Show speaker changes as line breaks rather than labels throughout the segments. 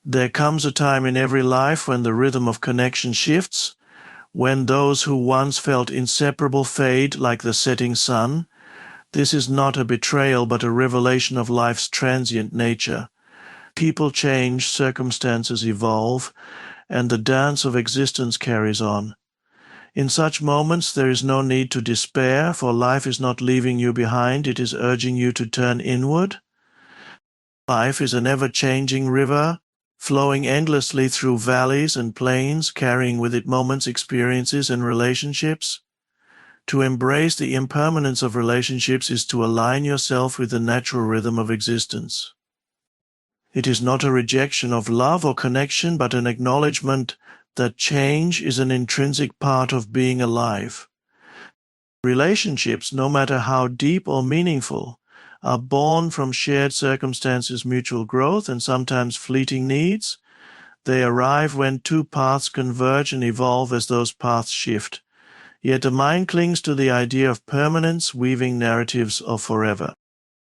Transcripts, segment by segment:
There comes a time in every life when the rhythm of connection shifts, when those who once felt inseparable fade like the setting sun. This is not a betrayal but a revelation of life's transient nature. People change, circumstances evolve, and the dance of existence carries on. In such moments there is no need to despair, for life is not leaving you behind, it is urging you to turn inward. Life is an ever-changing river, flowing endlessly through valleys and plains, carrying with it moments, experiences, and relationships. To embrace the impermanence of relationships is to align yourself with the natural rhythm of existence. It is not a rejection of love or connection, but an acknowledgement that change is an intrinsic part of being alive. Relationships, no matter how deep or meaningful, are born from shared circumstances, mutual growth, and sometimes fleeting needs. They arrive when two paths converge and evolve as those paths shift. Yet the mind clings to the idea of permanence, weaving narratives of forever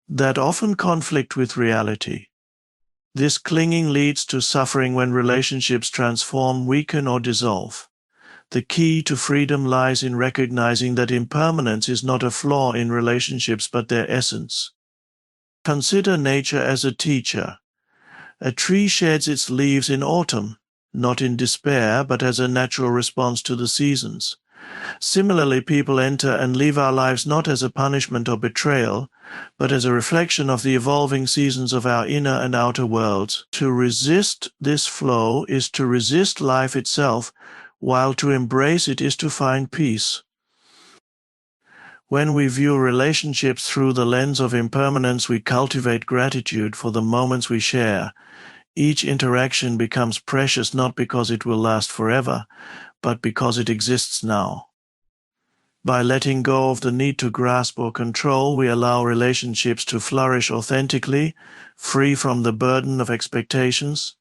that often conflict with reality. This clinging leads to suffering when relationships transform, weaken, or dissolve. The key to freedom lies in recognizing that impermanence is not a flaw in relationships but their essence. Consider nature as a teacher. A tree sheds its leaves in autumn, not in despair, but as a natural response to the seasons. Similarly, people enter and leave our lives not as a punishment or betrayal, but as a reflection of the evolving seasons of our inner and outer worlds. To resist this flow is to resist life itself, while to embrace it is to find peace. When we view relationships through the lens of impermanence, we cultivate gratitude for the moments we share. Each interaction becomes precious not because it will last forever, but because it exists now. By letting go of the need to grasp or control, we allow relationships to flourish authentically, free from the burden of expectations.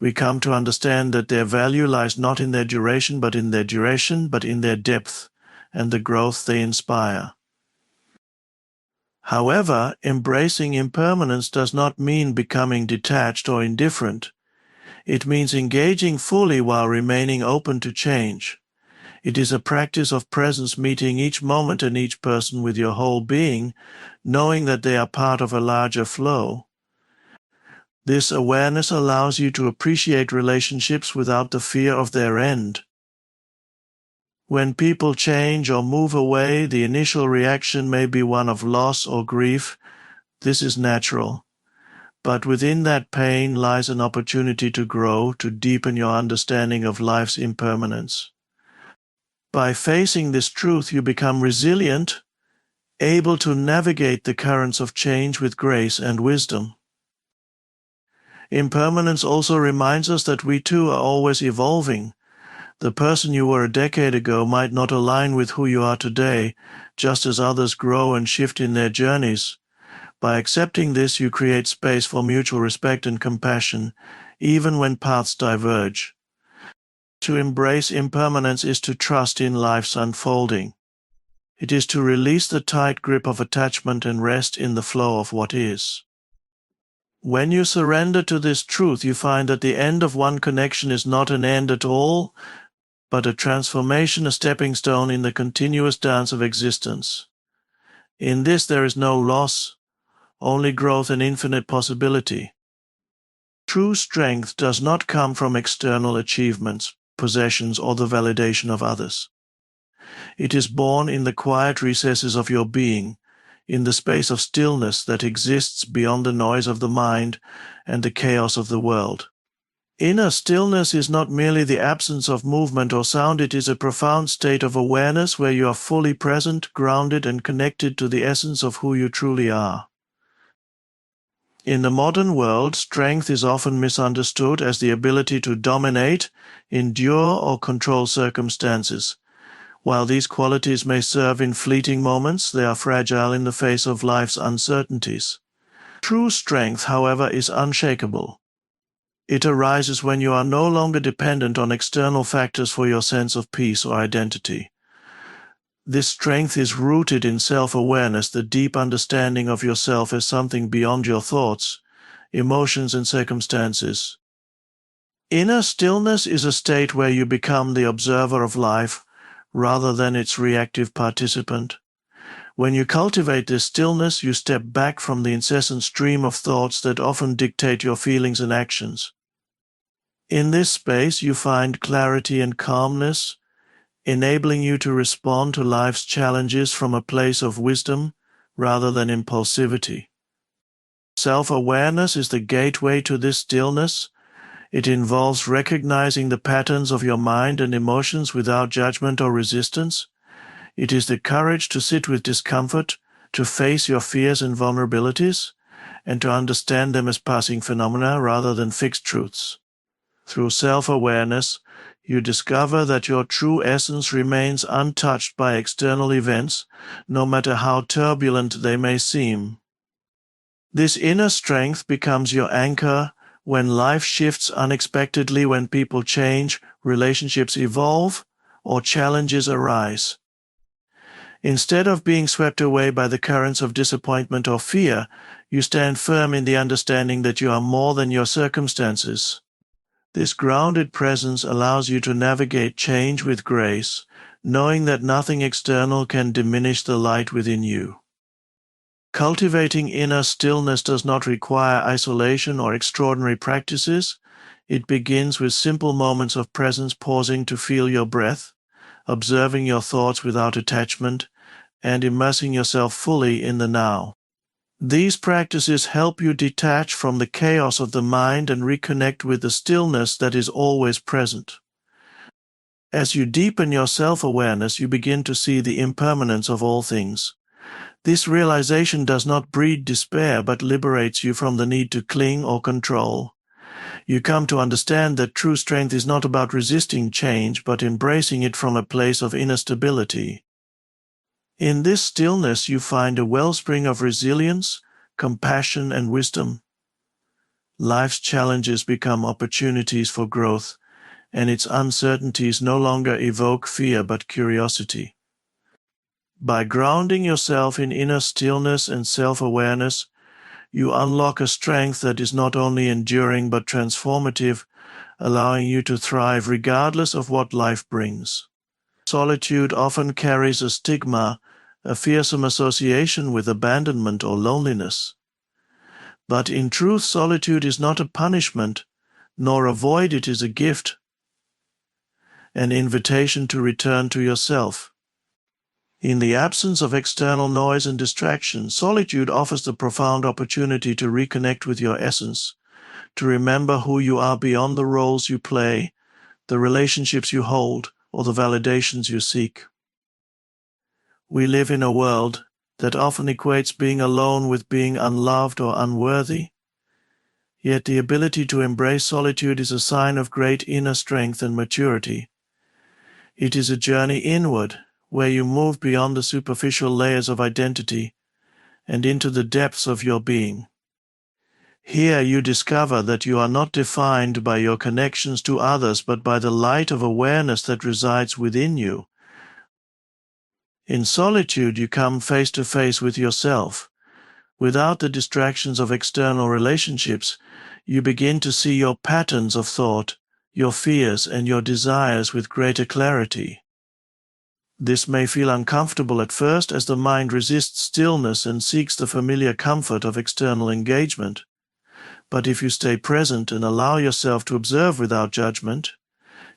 We come to understand that their value lies not in their duration, but in their depth and the growth they inspire. However, embracing impermanence does not mean becoming detached or indifferent. It means engaging fully while remaining open to change. It is a practice of presence, meeting each moment and each person with your whole being, knowing that they are part of a larger flow. This awareness allows you to appreciate relationships without the fear of their end. When people change or move away, the initial reaction may be one of loss or grief. This is natural. But within that pain lies an opportunity to grow, to deepen your understanding of life's impermanence. By facing this truth, you become resilient, able to navigate the currents of change with grace and wisdom. Impermanence also reminds us that we too are always evolving. The person you were a decade ago might not align with who you are today, just as others grow and shift in their journeys. By accepting this, you create space for mutual respect and compassion, even when paths diverge. To embrace impermanence is to trust in life's unfolding. It is to release the tight grip of attachment and rest in the flow of what is. When you surrender to this truth, you find that the end of one connection is not an end at all, but a transformation, a stepping stone in the continuous dance of existence. In this there is no loss, only growth and infinite possibility. True strength does not come from external achievements, possessions, or the validation of others. It is born in the quiet recesses of your being, in the space of stillness that exists beyond the noise of the mind and the chaos of the world. Inner stillness is not merely the absence of movement or sound, it is a profound state of awareness where you are fully present, grounded, and connected to the essence of who you truly are. In the modern world, strength is often misunderstood as the ability to dominate, endure, or control circumstances. While these qualities may serve in fleeting moments, they are fragile in the face of life's uncertainties. True strength, however, is unshakable. It arises when you are no longer dependent on external factors for your sense of peace or identity. This strength is rooted in self-awareness, the deep understanding of yourself as something beyond your thoughts, emotions, and circumstances. Inner stillness is a state where you become the observer of life rather than its reactive participant. When you cultivate this stillness, you step back from the incessant stream of thoughts that often dictate your feelings and actions. In this space, you find clarity and calmness, enabling you to respond to life's challenges from a place of wisdom rather than impulsivity. Self-awareness is the gateway to this stillness. It involves recognizing the patterns of your mind and emotions without judgment or resistance. It is the courage to sit with discomfort, to face your fears and vulnerabilities, and to understand them as passing phenomena rather than fixed truths. Through self-awareness, you discover that your true essence remains untouched by external events, no matter how turbulent they may seem. This inner strength becomes your anchor when life shifts unexpectedly, when people change, relationships evolve, or challenges arise. Instead of being swept away by the currents of disappointment or fear, you stand firm in the understanding that you are more than your circumstances. This grounded presence allows you to navigate change with grace, knowing that nothing external can diminish the light within you. Cultivating inner stillness does not require isolation or extraordinary practices. It begins with simple moments of presence, pausing to feel your breath, observing your thoughts without attachment, and immersing yourself fully in the now. These practices help you detach from the chaos of the mind and reconnect with the stillness that is always present. As you deepen your self-awareness, you begin to see the impermanence of all things. This realization does not breed despair, but liberates you from the need to cling or control. You come to understand that true strength is not about resisting change, but embracing it from a place of inner stability. In this stillness, you find a wellspring of resilience, compassion, and wisdom. Life's challenges become opportunities for growth, and its uncertainties no longer evoke fear but curiosity. By grounding yourself in inner stillness and self-awareness, you unlock a strength that is not only enduring but transformative, allowing you to thrive regardless of what life brings. Solitude often carries a stigma, a fearsome association with abandonment or loneliness. But in truth, solitude is not a punishment, nor a void, it is a gift, an invitation to return to yourself. In the absence of external noise and distraction, solitude offers the profound opportunity to reconnect with your essence, to remember who you are beyond the roles you play, the relationships you hold, or the validations you seek. We live in a world that often equates being alone with being unloved or unworthy. Yet the ability to embrace solitude is a sign of great inner strength and maturity. It is a journey inward, where you move beyond the superficial layers of identity and into the depths of your being. Here you discover that you are not defined by your connections to others, but by the light of awareness that resides within you. In solitude, you come face to face with yourself. Without the distractions of external relationships, you begin to see your patterns of thought, your fears, and your desires with greater clarity. This may feel uncomfortable at first as the mind resists stillness and seeks the familiar comfort of external engagement. But if you stay present and allow yourself to observe without judgment,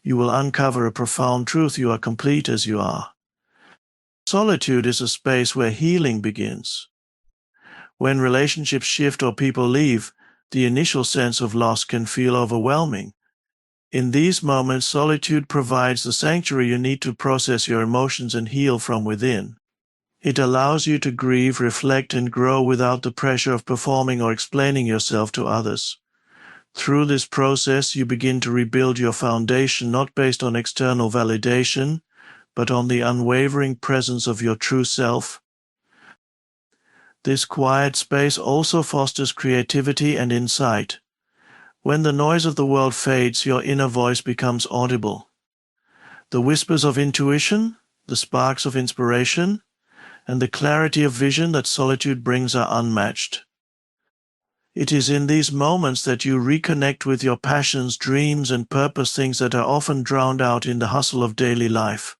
you will uncover a profound truth: you are complete as you are. Solitude is a space where healing begins. When relationships shift or people leave, the initial sense of loss can feel overwhelming. In these moments, solitude provides the sanctuary you need to process your emotions and heal from within. It allows you to grieve, reflect, and grow without the pressure of performing or explaining yourself to others. Through this process, you begin to rebuild your foundation, not based on external validation, but on the unwavering presence of your true self. This quiet space also fosters creativity and insight. When the noise of the world fades, your inner voice becomes audible. The whispers of intuition, the sparks of inspiration, and the clarity of vision that solitude brings are unmatched. It is in these moments that you reconnect with your passions, dreams, and purpose, things that are often drowned out in the hustle of daily life.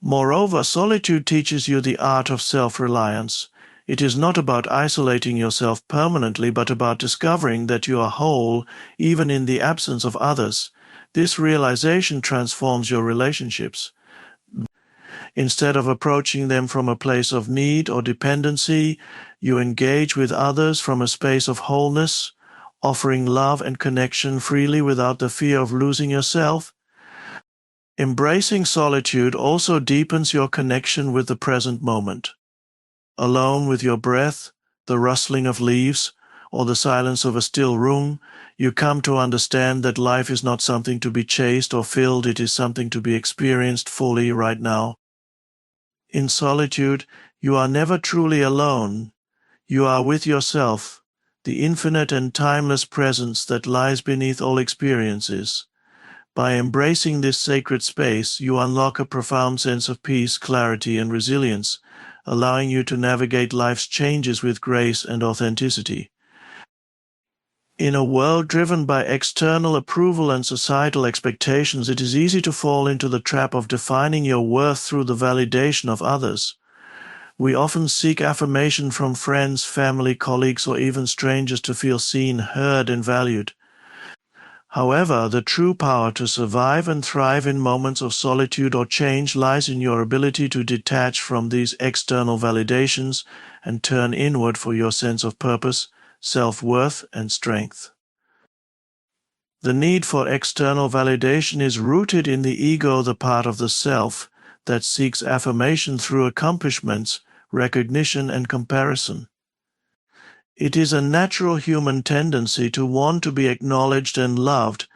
Moreover, solitude teaches you the art of self-reliance. It is not about isolating yourself permanently, but about discovering that you are whole, even in the absence of others. This realization transforms your relationships. Instead of approaching them from a place of need or dependency, you engage with others from a space of wholeness, offering love and connection freely without the fear of losing yourself. Embracing solitude also deepens your connection with the present moment. Alone with your breath, the rustling of leaves, or the silence of a still room, you come to understand that life is not something to be chased or filled, it is something to be experienced fully right now. In solitude, you are never truly alone. You are with yourself, the infinite and timeless presence that lies beneath all experiences. By embracing this sacred space, you unlock a profound sense of peace, clarity, and resilience, allowing you to navigate life's changes with grace and authenticity. In a world driven by external approval and societal expectations, it is easy to fall into the trap of defining your worth through the validation of others. We often seek affirmation from friends, family, colleagues, or even strangers to feel seen, heard, and valued. However, the true power to survive and thrive in moments of solitude or change lies in your ability to detach from these external validations and turn inward for your sense of purpose, self-worth, and strength. The need for external validation is rooted in the ego, the part of the self that seeks affirmation through accomplishments, recognition, and comparison. It is a natural human tendency to want to be acknowledged and loved,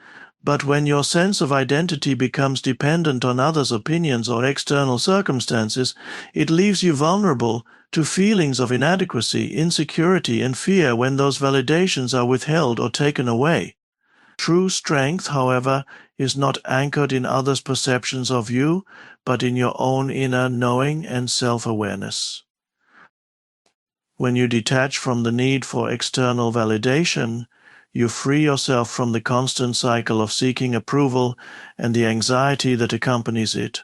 but when your sense of identity becomes dependent on others' opinions or external circumstances, it leaves you vulnerable to feelings of inadequacy, insecurity, and fear when those validations are withheld or taken away. True strength, however, is not anchored in others' perceptions of you, but in your own inner knowing and self-awareness. When you detach from the need for external validation, you free yourself from the constant cycle of seeking approval and the anxiety that accompanies it.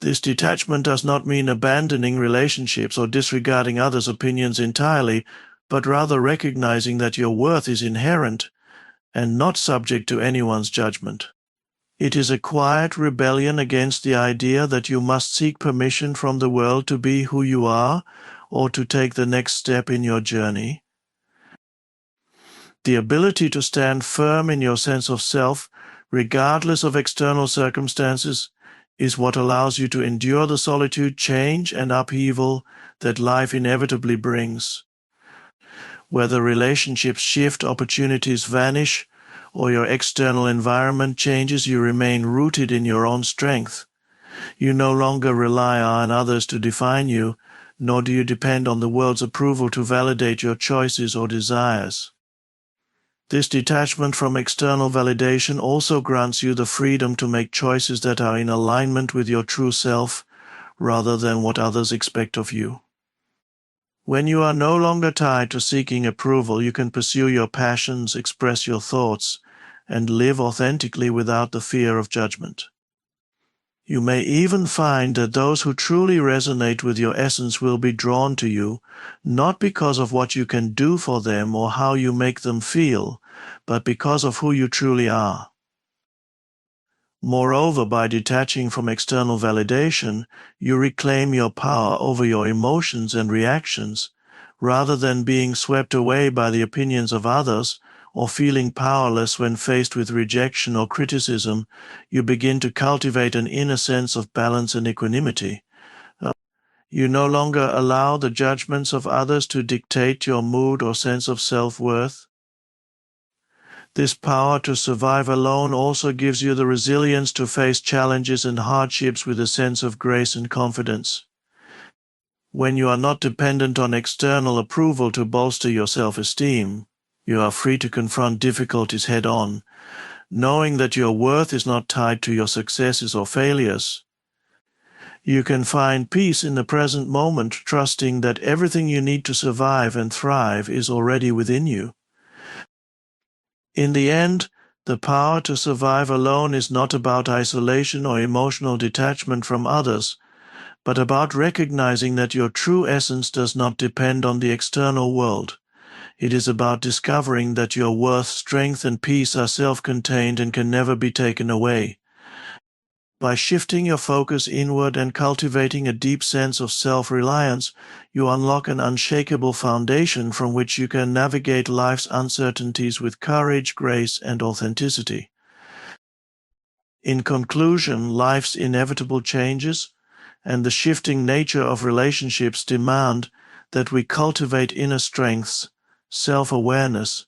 This detachment does not mean abandoning relationships or disregarding others' opinions entirely, but rather recognizing that your worth is inherent and not subject to anyone's judgment. It is a quiet rebellion against the idea that you must seek permission from the world to be who you are or to take the next step in your journey. The ability to stand firm in your sense of self, regardless of external circumstances, is what allows you to endure the solitude, change, and upheaval that life inevitably brings. Whether relationships shift, opportunities vanish, or your external environment changes, you remain rooted in your own strength. You no longer rely on others to define you, nor do you depend on the world's approval to validate your choices or desires. This detachment from external validation also grants you the freedom to make choices that are in alignment with your true self, rather than what others expect of you. When you are no longer tied to seeking approval, you can pursue your passions, express your thoughts, and live authentically without the fear of judgment. You may even find that those who truly resonate with your essence will be drawn to you, not because of what you can do for them or how you make them feel, but because of who you truly are. Moreover, by detaching from external validation, you reclaim your power over your emotions and reactions, rather than being swept away by the opinions of others or feeling powerless when faced with rejection or criticism. You begin to cultivate an inner sense of balance and equanimity. You no longer allow the judgments of others to dictate your mood or sense of self-worth. This power to survive alone also gives you the resilience to face challenges and hardships with a sense of grace and confidence. When you are not dependent on external approval to bolster your self-esteem, you are free to confront difficulties head-on, knowing that your worth is not tied to your successes or failures. You can find peace in the present moment, trusting that everything you need to survive and thrive is already within you. In the end, the power to survive alone is not about isolation or emotional detachment from others, but about recognizing that your true essence does not depend on the external world. It is about discovering that your worth, strength, and peace are self-contained and can never be taken away. By shifting your focus inward and cultivating a deep sense of self-reliance, you unlock an unshakable foundation from which you can navigate life's uncertainties with courage, grace, and authenticity. In conclusion, life's inevitable changes and the shifting nature of relationships demand that we cultivate inner strengths, self-awareness,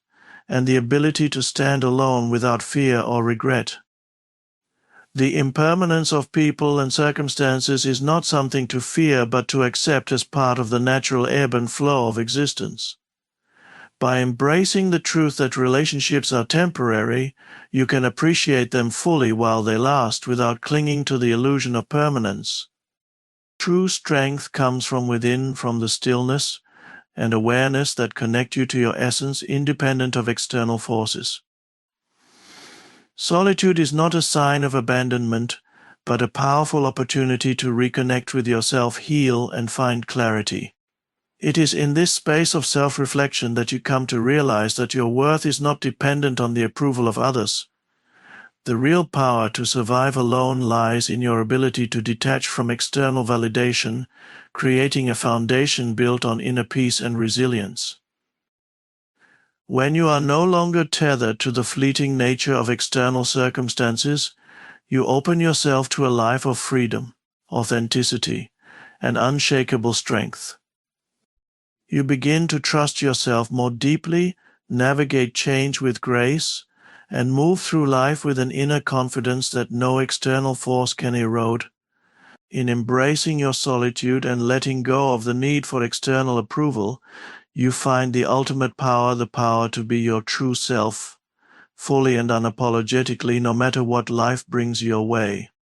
and the ability to stand alone without fear or regret. The impermanence of people and circumstances is not something to fear but to accept as part of the natural ebb and flow of existence. By embracing the truth that relationships are temporary, you can appreciate them fully while they last without clinging to the illusion of permanence. True strength comes from within, from the stillness and awareness that connect you to your essence independent of external forces. Solitude is not a sign of abandonment, but a powerful opportunity to reconnect with yourself, heal, and find clarity. It is in this space of self-reflection that you come to realize that your worth is not dependent on the approval of others. The real power to survive alone lies in your ability to detach from external validation, creating a foundation built on inner peace and resilience. When you are no longer tethered to the fleeting nature of external circumstances, you open yourself to a life of freedom, authenticity, and unshakable strength. You begin to trust yourself more deeply, navigate change with grace, and move through life with an inner confidence that no external force can erode. In embracing your solitude and letting go of the need for external approval, you find the ultimate power, the power to be your true self, fully and unapologetically, no matter what life brings your way.